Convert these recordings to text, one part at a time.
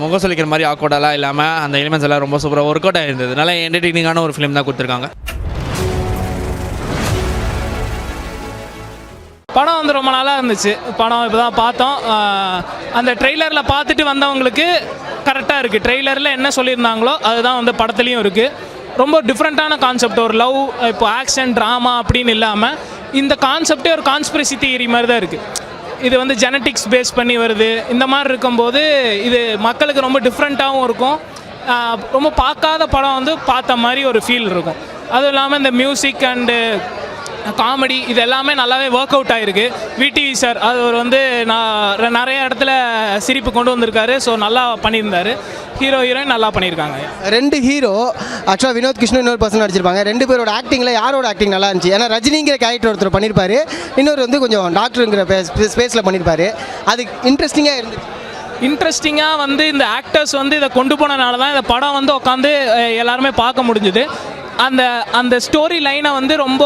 முகம் சொல்லிக்கிற மாதிரி ஆக்வர்டெல்லாம் இல்லாமல் அந்த எலிமெண்ட்ஸ் எல்லாம் ரொம்ப சூப்பராக ஒர்க் அவுட் ஆயிருந்தது. நல்லா என்டர்டெய்னிங்கான ஒரு ஃபிலிம் தான் கொடுத்துருக்காங்க. படம் வந்து ரொம்ப நல்லா இருந்துச்சு. படம் இப்போ தான் பார்த்தோம். அந்த ட்ரெய்லரில் பார்த்துட்டு வந்தவங்களுக்கு கரெக்டாக இருக்குது. ட்ரெய்லரில் என்ன சொல்லியிருந்தாங்களோ அதுதான் வந்து படத்துலேயும் இருக்குது. ரொம்ப டிஃப்ரெண்ட்டான கான்செப்ட். ஒரு லவ், இப்போ ஆக்ஷன் ட்ராமா அப்படின்னு இல்லாமல் இந்த கான்செப்டே ஒரு கான்ஸ்பிரசி தியரி மாதிரி தான் இருக்குது. இது வந்து ஜெனட்டிக்ஸ் பேஸ் பண்ணி வருது. இந்த மாதிரி இருக்கும்போது இது மக்களுக்கு ரொம்ப டிஃப்ரெண்ட்டாகவும் இருக்கும். ரொம்ப பார்க்காத படம் வந்து பார்த்த மாதிரி ஒரு ஃபீல் இருக்கும். அதுவும் இல்லாமல் இந்த மியூசிக் அண்டு காமெடி இது எல்லாமே நல்லாவே ஒர்க் அவுட் ஆகிருக்கு. விடிவி சார் அவர் வந்து நான் நிறைய இடத்துல சிரிப்பு கொண்டு வந்திருக்காரு. ஸோ நல்லா பண்ணியிருந்தார். ஹீரோயின் நல்லா பண்ணியிருக்காங்க. 2 ஹீரோ ஆக்சுவலாக வினோத் கிருஷ்ணன் இன்னொரு பர்சன் நடிச்சிருப்பாங்க. 2 பேரோட ஆக்டிங்கில் யாரோட ஆக்டிங் நல்லா இருந்துச்சு? ஏன்னா ரஜினிங்கிற கேரக்டர் ஒருத்தர் பண்ணியிருப்பாரு, இன்னொரு வந்து கொஞ்சம் டாக்டருங்கிற ஸ்பேஸில் பண்ணியிருப்பாரு. அது இன்ட்ரெஸ்டிங்காக இருந்துச்சு. இன்ட்ரெஸ்டிங்காக வந்து இந்த ஆக்டர்ஸ் வந்து இதை கொண்டு போனனால தான் இந்த படம் வந்து உட்காந்து எல்லாருமே பார்க்க முடிஞ்சுது. அந்த ஸ்டோரி லைனை வந்து ரொம்ப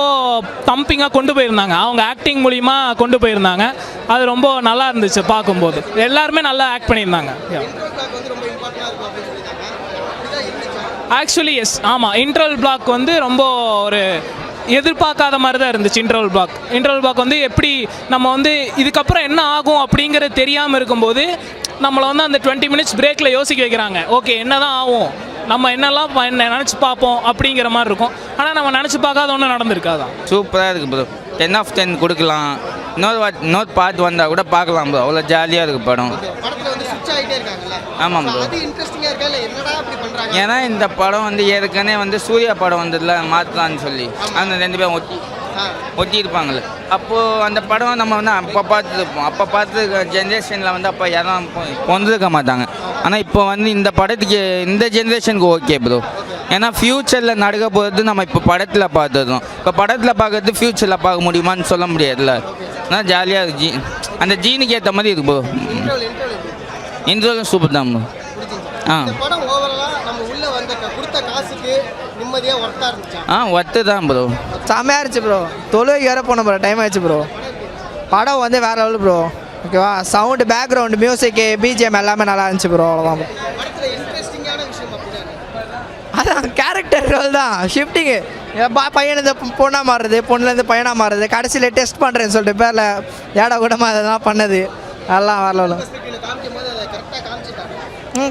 தம்பிங்காக கொண்டு போயிருந்தாங்க. அவங்க ஆக்டிங் மூலிமா கொண்டு போயிருந்தாங்க. அது ரொம்ப நல்லா இருந்துச்சு பார்க்கும்போது. எல்லாருமே நல்லா ஆக்ட் பண்ணியிருந்தாங்க. ஆக்சுவலி எஸ், ஆமாம். இன்டர்வல் பிளாக் வந்து ரொம்ப ஒரு எதிர்பார்க்காத மாதிரி தான் இருந்துச்சு. இன்டர்வல் பிளாக் வந்து எப்படி நம்ம வந்து இதுக்கப்புறம் என்ன ஆகும் அப்படிங்கிறது தெரியாமல் இருக்கும்போது நம்மளை வந்து அந்த 20 மினிட்ஸ் பிரேக்கில் யோசிக்க வைக்கிறாங்க. ஓகே, என்ன தான் ஆகும், நம்ம என்னெல்லாம் நினச்சி பார்ப்போம் அப்படிங்கிற மாதிரி இருக்கும். ஆனால் நம்ம நினச்சி பார்க்காத ஒன்றும் நடந்திருக்காதான். சூப்பராக இருக்குது ப்ரோ. 10 of 10 கொடுக்கலாம். இன்னொரு பார்ட் வந்தால் கூட பார்க்கலாம் ப்ரோ. அவ்வளோ ஜாலியாக இருக்குது படம். ஆமாம் ப்ரோ. ஏன்னா இந்த படம் வந்து ஏற்கனவே வந்து சூர்யா படம் வந்ததில்ல, மாற்றலான்னு சொல்லி அந்த 2 பேரும் ஒட்டி இருப்பாங்கள்ல. அப்போது அந்த படம் நம்ம வந்து அப்போ பார்த்துருப்போம். அப்போ பார்த்து ஜென்ரேஷனில் வந்து அப்போ யாரும் கொண்டிருக்க மாட்டாங்க. ஆனால் இப்போ வந்து இந்த படத்துக்கு இந்த ஜென்ரேஷனுக்கு ஓகே ப்ரோ. ஏன்னா ஃப்யூச்சரில் நடக்க போகிறது நம்ம இப்போ படத்தில் பார்த்துருந்தோம். இப்போ படத்தில் பார்க்கறது ஃப்யூச்சரில் பார்க்க முடியுமான்னு சொல்ல முடியாதுல்ல. ஆனால் ஜாலியாக இருக்கு. அந்த ஜீனுக்கு ஏற்ற மாதிரி இருக்கு ப்ரோ. இன்ட்ரோலும் சூப்பர் தான் ப்ரோ. ஒர்த்து தான் ப்ரோ. செம்மையாக இருந்துச்சு ப்ரோ. தொழுகைக்கு வேறு போன ப்ரோ, டைம் ஆயிடுச்சு ப்ரோ. படம் வந்து வேறு லெவல் ப்ரோ. ஓகேவா, சவுண்டு, பேக்ரவுண்டு, மியூசிக்கு, பிஜிஎம் எல்லாமே நல்லா இருந்துச்சு ப்ரோ. அவ்வளோதான் ப்ரோ. அதான் கேரக்டர் ரோல் தான். ஷிஃப்டிங்கு பையனுக்கு பொண்ணாக மாறுறது, பொண்ணுலேருந்து பையனாக மாறுறது, கடைசியில் டெஸ்ட் பண்ணுறேன்னு சொல்லிட்டு பேரில் ஏடா கூடமாக அதெல்லாம் பண்ணது எல்லாம் வேறு லெவல்.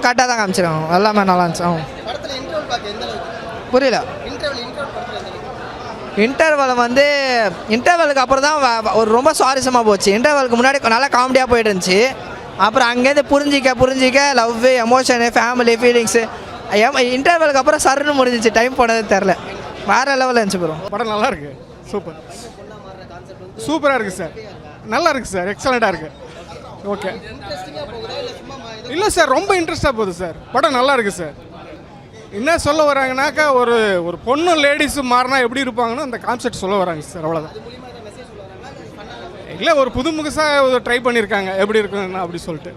கரெக்டாக தான் காமிச்சிருக்காங்க. எல்லாமே நல்லா இருந்துச்சு. புரியல. இன்டர்வல் வந்து இன்டர்வலுக்கு அப்புறம் தான் ஒரு ரொம்ப சுவாரஸ்யமாக போச்சு. இன்டர்வலுக்கு முன்னாடி நல்லா காமெடியாக போயிட்டு இருந்துச்சு. அப்புறம் அங்கேருந்து புரிஞ்சிக்க லவ், எமோஷனு, ஃபேமிலி, ஃபீலிங்ஸு. இன்டர்வலுக்கு அப்புறம் சருன்னு முடிஞ்சிச்சு. டைம் போனது தெரில. வேறு லெவலில் இருந்துச்சு ப்ரோ. படம் நல்லா இருக்கு. சூப்பராக இருக்குது சார். நல்லா இருக்குது சார். எக்ஸலண்ட்டாக இருக்குது. ஓகே. இல்லை சார், ரொம்ப இன்ட்ரெஸ்ட்டாக போகுது சார். படம் நல்லா இருக்குது சார். என்ன சொல்ல வராங்கனாக்கா, ஒரு பொண்ணும் லேடிஸும் மாறினா எப்படி இருப்பாங்கன்னு அந்த கான்செப்ட் சொல்ல வராங்க சார். அவ்வளோதான். இல்லை, ஒரு புதுமுகசாக ட்ரை பண்ணியிருக்காங்க எப்படி இருக்குன்னு அப்படி சொல்லிட்டு.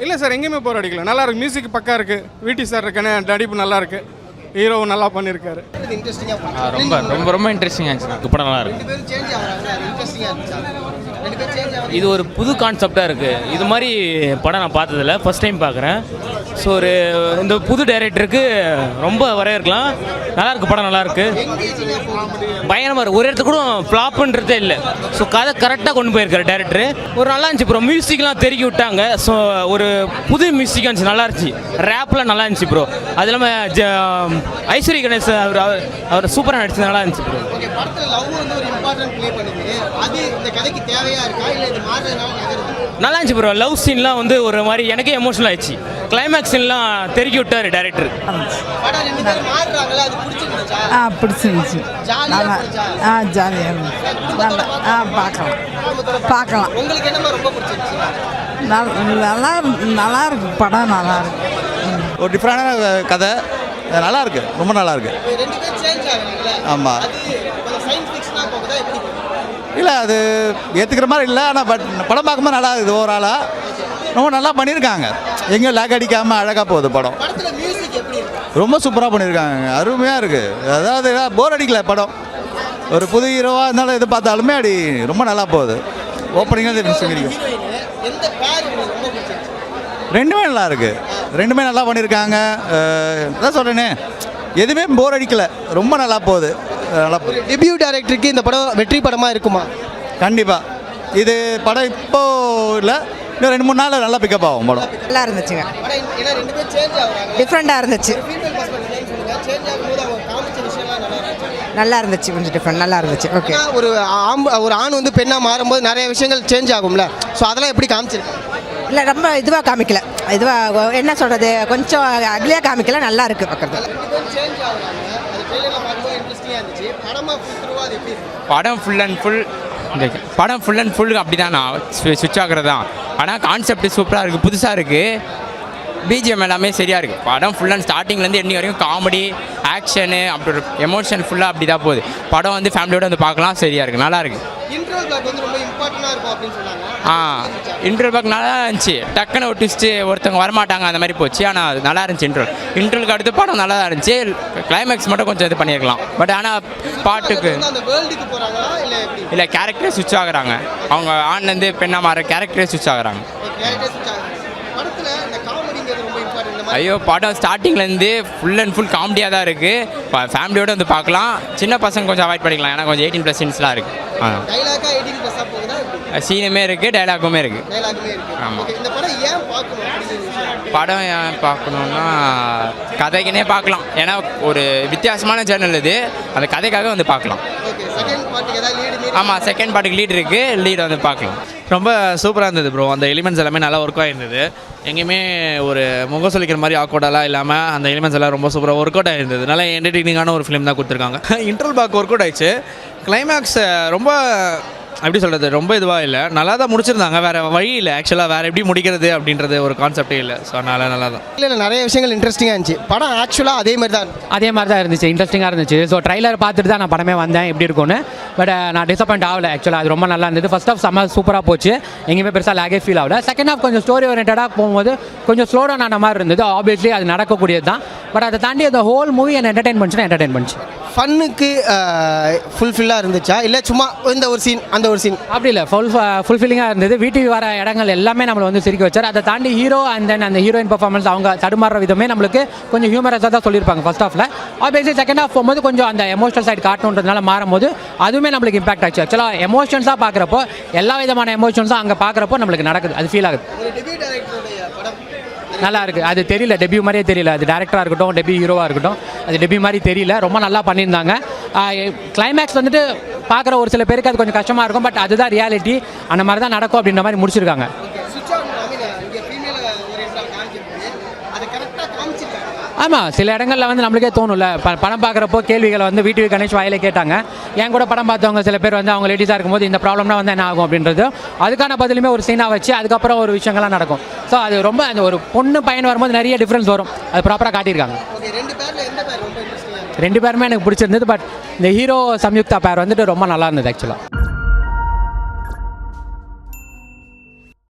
இல்லை சார், எங்கேயுமே போர் அடிக்கல. நல்லா இருக்குது. மியூசிக் பக்கா இருக்குது. விடி சார் இருக்கனே நடிப்பு நல்லா இருக்குது. ஹீரோவும் நல்லா பண்ணியிருக்காரு. ரொம்ப ரொம்ப ரொம்ப இன்ட்ரெஸ்டிங்காக இருந்துச்சு. படம் நல்லா இருக்கு. இது ஒரு புது கான்செப்டாக இருக்குது. இது மாதிரி படம் நான் பார்த்ததில்ல, ஃபஸ்ட் டைம் பார்க்குறேன். ஸோ இந்த புது டைரக்டருக்கு ரொம்ப வரவேற்கலாம். நல்லாயிருக்கு. படம் நல்லாயிருக்கு. பயங்கரமாக இருக்குது. ஒரு இடத்துல கூட ஃப்ளாப்புன்றதே இல்லை. ஸோ கதை கரெக்டாக கொண்டு போயிருக்காரு டேரக்டரு. ஒரு நல்லா இருந்துச்சு. அப்புறம் மியூசிக்லாம் தெருக்கி விட்டாங்க. ஸோ ஒரு புது மியூசிக்காக இருந்துச்சு. நல்லா இருந்துச்சு. ரேப்லாம் நல்லா இருந்துச்சு ப்ரோ. அது இல்லாமல் ஐஸ்வர்யா கணேஷ் அவர் சூப்பராக நடிச்சு நல்லா இருந்துச்சு ப்ரோ. நல்லா இருந்துச்சு ப்ரோ. லவ் சீன்லாம் வந்து ஒரு மாதிரி எனக்கே எமோஷனல் ஆயிடுச்சு. கிளைமேக்ஸ் சீன்லாம் தெருக்கி விட்டார் டேரக்டர். பிடிச்சிருந்துச்சு. ஜாலியாக பார்க்கலாம். நல்லா இருக்கு. படம் நல்லா இருக்கு. ஒரு டிஃப்ரெண்டான கதை. நல்லா இருக்கு. ரொம்ப நல்லா இருக்கு. ஆமாம். இல்லை, அது ஏற்றுக்கிற மாதிரி இல்லை. ஆனால் படம் பார்க்கும்போது நல்லா இருக்குது. ஓவராலாக ரொம்ப நல்லா பண்ணியிருக்காங்க. எங்கேயும் லேக் அடிக்காமல் அழகாக போகுது படம். ரொம்ப சூப்பராக பண்ணியிருக்காங்க. அருமையாக இருக்குது. அதாவது போர் அடிக்கல படம். ஒரு புது ஹீரோவாக இருந்தாலும் எது பார்த்தாலுமே அப்படி ரொம்ப நல்லா போகுது. ஓப்பனிங்காக தெரியும். ரெண்டுமே நல்லா இருக்கு, ரெண்டுமே நல்லா பண்ணியிருக்காங்க. அதான் சொல்கிறேனே, எதுவுமே போர் அடிக்கல, ரொம்ப நல்லா போகுது, நல்லா போகுது. டெபியூ டைரக்டருக்கு இந்த படம் வெற்றி படமாக இருக்குமா? கண்டிப்பாக இது படம் இப்போ இல்லை, இன்னும் 2-3 நாள் நல்லா பிக்கப் ஆகும் படம். நல்லா இருந்துச்சுங்க, ஏன்னா ரெண்டு பேரும் சேஞ்ச் ஆகுறாங்க. டிஃப்ரெண்ட்டாக இருந்துச்சு, சேஞ்ச் ஆகும்போது அவங்க காமிச்ச விஷயம்லாம் நல்லா இருந்துச்சு. நல்லா இருந்துச்சு, கொஞ்சம் டிஃப்ரெண்ட், நல்லா இருந்துச்சு. ஓகே, ஏன்னா ஒரு ஆண் வந்து பெண்ணாக மாறும்போது நிறைய விஷயங்கள் சேஞ்ச் ஆகும்ல, ஸோ அதெல்லாம் எப்படி காமிச்சிருக்காங்க? இல்லை ரொம்ப இதுவாக காமிக்கல, இதுவாக என்ன சொல்கிறது, கொஞ்சம் அக்லியாக காமிக்கல, நல்லா இருக்குது பார்க்குறது. சேஞ்ச் ஆகுறாங்க, அது ட்ரெயிலரில் பார்க்கும்போது இன்ட்ரெஸ்டிங்காக இருந்துச்சு. படமாக ஃபுல் அது எப்படி இருக்கு? படம் ஃபுல் அண்ட் ஃபுல் அப்படி தான் நான் சுவிட்ச் ஆகிறது தான். ஆனால் கான்செப்ட் சூப்பராக இருக்குது, புதுசாக இருக்குது, பிஜிஎம் எல்லாமே சரியாக இருக்குது. படம் ஃபுல் அண்ட் ஸ்டார்டிங்லேருந்து எண்டிங் வரைக்கும் காமெடி, ஆக்ஷனு, அப்படி ஒரு எமோஷன் ஃபுல்லாக அப்படி தான் போகுது. படம் வந்து ஃபேமிலியோடு வந்து பார்க்கலாம், சரியாக இருக்குது, நல்லா இருக்குது. இன்ட்ரோல் பிளாக் வந்து ரொம்ப இம்பார்ட்டண்டாக இருக்கும் அப்படின்னு சொன்னாங்க. இன்ட்ரோல் பார்க்க நல்லா இருந்துச்சு, டக்குன்னு ஒரு ட்விஸ்ட்டு, ஒருத்தவங்க வரமாட்டாங்க அந்த மாதிரி போச்சு. ஆனால் அது நல்லா இருந்துச்சு. இன்ட்ரோலுக்கு அடுத்து படம் நல்லா தான் இருந்துச்சு. கிளைமேக்ஸ் மட்டும் கொஞ்சம் இது பண்ணியிருக்கலாம். பட் ஆனால் பாட்டுக்கு அந்த வேர்ல்டுக்கு போகிறாங்களா இல்லை எப்படி? இல்லை, கேரக்டரே சுவிட்ச் ஆகுறாங்க. அவங்க ஆண்லேருந்து பெண்ணாக மாற கேரக்டரே சுவிட்ச் ஆகுறாங்க. படத்தில் இந்த காமெடிங்கிறது ரொம்ப இம்பார்ட்டன்ட். ஐயோ, படம் ஸ்டார்டிங்லேருந்து ஃபுல் அண்ட் ஃபுல் காமெடியாக தான் இருக்குது. ஃபேமிலியோடு வந்து பார்க்கலாம். சின்ன பசங்க கொஞ்சம் அவாய்ட் பண்ணிக்கலாம், ஏன்னா கொஞ்சம் 18+ சீன்ஸ்லாம் இருக்குது. டைலாக்கா 18+ போகுதா? சீனுமே இருக்குது, டைலாக்குமே இருக்குது. டைலாக்குமே இருக்கு. ஆமாம். இந்த படம் ஏன் பார்க்கணும் அப்படிங்கிற விஷயம். படம் ஏன் பார்க்கணுன்னா, கதைக்குனே பார்க்கலாம். ஏன்னா ஒரு வித்தியாசமான சேனல் இது, அந்த கதைக்காக வந்து பார்க்கலாம். ஓகே, செகண்ட் பார்ட்டுக்கு ஏதாவது லீடு? ஆமாம், செகண்ட் பார்ட்டுக்கு லீட் இருக்குது, லீட் வந்து பார்க்கலாம். ரொம்ப சூப்பராக இருந்தது ப்ரோ. அந்த எலிமெண்ட்ஸ் எல்லாமே நல்லா ஒர்க் ஆகிருந்தது. எங்கேயுமே ஒரு முகம் சொல்லிக்கிற மாதிரி ஆக்வர்டெல்லாம் இல்லாமல் அந்த எலிமெண்ட்ஸ் எல்லாம் ரொம்ப சூப்பராக ஒர்க் அவுட் ஆகிருந்தது. நல்லா என்டர்டெய்னிங்கான ஒரு ஃபிலிம் தான் கொடுத்துருக்காங்க. இன்டர்வல் பேக் ஒர்க் அவுட் ஆயிடுச்சு. கிளைமேக்ஸ் ரொம்ப எப்படி சொல்கிறது, ரொம்ப இதுவாக இல்லை, நல்லா தான் முடிச்சிருந்தாங்க. வேறு வழி இல்லை, ஆக்சுவலாக வேறு எப்படி முடிக்கிறது அப்படின்றது ஒரு கான்செப்டே இல்லை. ஸோ அதனால் நல்லா தான். இல்லை நிறைய விஷயங்கள் இன்ட்ரெஸ்டிங்காக இருந்துச்சு. படம் ஆக்சுவலாக அதே மாதிரி தான் இருந்துச்சு, இன்ட்ரெஸ்டிங்காக இருந்துச்சு. ஸோ ட்ரைலர் பார்த்துட்டு தான் நான் படமே வந்தேன் எப்படி இருக்கும்னு. பட் நான் டிசப்பாயிண்ட் ஆகலை. ஆக்சுவலாக அது ரொம்ப நல்லா இருந்தது. ஃபர்ஸ்ட் ஹாஃப் செம்ம சூப்பராக போச்சு, எங்கேயுமே பெருசாக லேகே ஃபீல் ஆகல. செகண்ட் ஹாஃப் கொஞ்சம் ஸ்டோரி ஓரியன்டாக போகும்போது கொஞ்சம் ஸ்லோ டவுன் ஆன மாதிரி இருந்தது. ஆப்வியஸ்லி அது நடக்கக்கூடியது தான். பட் அதை தாண்டி அந்த ஹோல் மூவி என்ன என்டர்டெயின் பண்ணிச்சு. ஃபன்னுக்கு ஃபுல்ஃபில்லாக இருந்துச்சா இல்லை சும்மா இந்த ஒரு சீன் அந்த ஒரு சீன் அப்படி இல்லை, ஃபுல்ஃபில்லிங்காக இருந்தது. வீட்டுக்கு வர இடங்கள் எல்லாமே நம்மளை வந்து சிரிக்க வச்சார். அதை தாண்டி ஹீரோ அண்ட் தென் அந்த ஹீரோயின் பர்ஃபார்மன்ஸ் அவங்க தடுமாறுற விதமே நம்மளுக்கு கொஞ்சம் ஹியூமரஸாக தான் சொல்லியிருப்பாங்க ஃபர்ஸ்ட் ஹாஃபில். ஆப்வியஸ்லி செகண்ட் ஹாஃப் போகும்போது கொஞ்சம் அந்த எமோஷனல் சைடு காட்டணுன்றதுனால மாறும்போது அதுவுமே நம்மளுக்கு இம்பாக்ட் ஆச்சு. ஆக்சுவலாக எமோஷன்ஸாக பார்க்குறப்போ எல்லா விதமான எமோஷன்ஸும் அங்கே பார்க்குறப்போ நம்மளுக்கு நடக்குது, அது ஃபீல் ஆகுது. நல்லா இருக்குது. அது தெரியல, டெபியூ மாதிரியே தெரியல. அது டேரக்டராக இருக்கட்டும், டெபியூ ஹீரோவாக இருக்கட்டும், அது டெபியூ மாதிரி தெரியல. ரொம்ப நல்லா பண்ணியிருந்தாங்க. கிளைமேக்ஸ் வந்துட்டு பார்க்குற ஒரு சில பேருக்கு அது கொஞ்சம் கஷ்டமாக இருக்கும். பட் அதுதான் ரியாலிட்டி, அந்த மாதிரி தான் நடக்கும் அப்படின்ற மாதிரி முடிச்சிருக்காங்க. ஆமாம், சில இடங்களில் வந்து நம்மளுக்கே தோணும்ல, படம் பார்க்குறப்போ கேள்விகளை வந்து வீட்டு கணேஷ் வாயில கேட்டாங்க. என் கூட படம் பார்த்தவங்க சில பேர் வந்து அவங்க லேடிஸாக இருக்கும்போது இந்த ப்ராப்ளம்னா வந்து என்ன ஆகும் அப்படின்றது, அதுக்கான பதிலுமே ஒரு சீனாக வச்சு அதுக்கப்புறம் ஒரு விஷயங்கள்லாம் நடக்கும். ஸோ அது ரொம்ப அந்த ஒரு பொண்ணு பையன் வரும்போது நிறைய டிஃப்ரென்ஸ் வரும், அது ப்ராப்பராக காட்டியிருக்காங்க. 2 பேருமே எனக்கு பிடிச்சிருந்தது. பட் இந்த ஹீரோ சம்யுக்தா பேர் வந்துட்டு ரொம்ப நல்லா இருந்தது ஆக்சுவலாக.